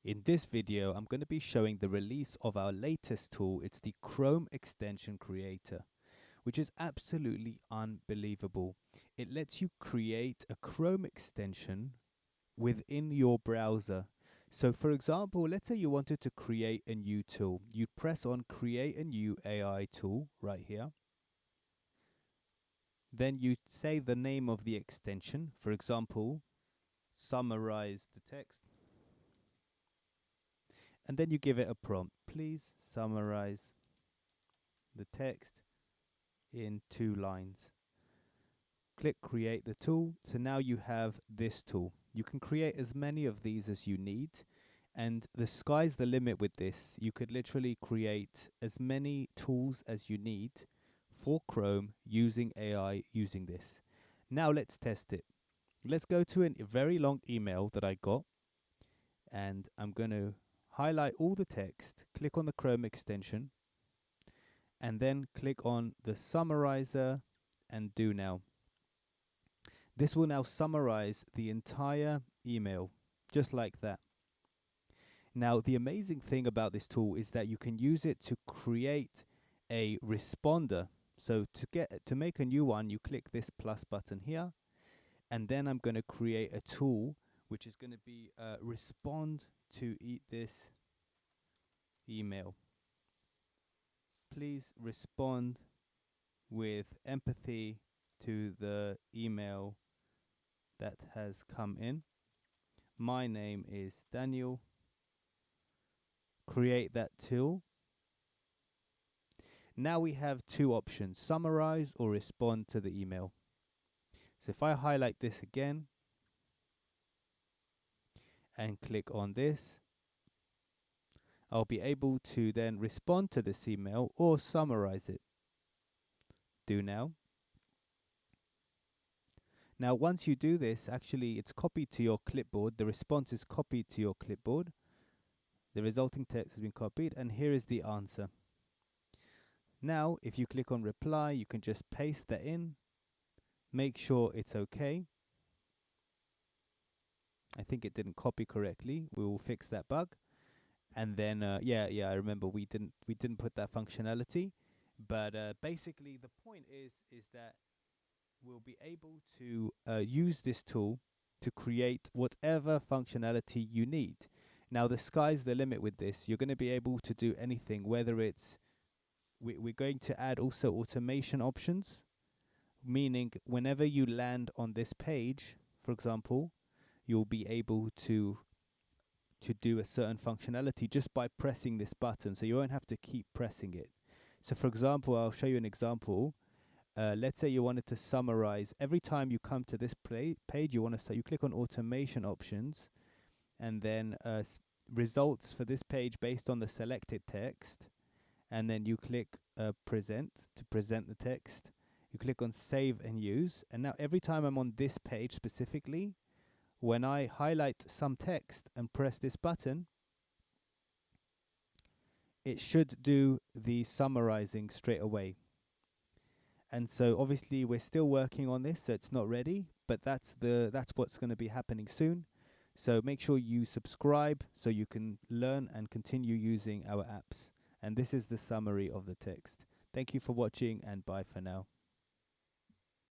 In this video, I'm going to be showing the release of our latest tool. It's the Chrome Extension Creator, which is absolutely unbelievable. It lets you create a Chrome extension within your browser. So for example, let's say you wanted to create a new tool. You'd press on Create a New AI Tool right here. Then you say the name of the extension. For example, summarize the text. And then you give it a prompt. Please summarize the text in 2 lines. Click create the tool. So now you have this tool. You can create as many of these as you need, and the sky's the limit with this. You could literally create as many tools as you need for Chrome using AI using this. Now let's test it. Let's go to a very long email that I got, and I'm going to highlight all the text, click on the Chrome extension, and then click on the summarizer and do now. This will now summarize the entire email, just like that. Now, the amazing thing about this tool is that you can use it to create a responder. So to make a new one, you click this plus button here, and then I'm going to create a tool which is going to be respond to this email. Please respond with empathy to the email that has come in. My name is Daniel. Create that tool. Now we have 2 options, summarize or respond to the email. So if I highlight this again and click on this, I'll be able to then respond to this email or summarize it. Do now. Now once you do this, actually it's copied to your clipboard. The response is copied to your clipboard. The resulting text has been copied, and here is the answer. Now if you click on reply, you can just paste that in. Make sure it's okay. I think it didn't copy correctly. We will fix that bug. And then I remember we didn't put that functionality, but basically the point is that we'll be able to use this tool to create whatever functionality you need. Now the sky's the limit with this. You're going to be able to do anything, whether it's we're going to add also automation options, meaning whenever you land on this page, for example, you'll be able to do a certain functionality just by pressing this button, so you won't have to keep pressing it. So for example, I'll show you an example. Let's say you wanted to summarize. Every time you come to this page, you click on automation options, and then results for this page based on the selected text, and then you click present to present the text. You click on save and use, and now every time I'm on this page specifically, when I highlight some text and press this button, it should do the summarizing straight away. And so obviously we're still working on this, so it's not ready, but that's what's going to be happening soon. So make sure you subscribe so you can learn and continue using our apps. And this is the summary of the text. Thank you for watching, and bye for now.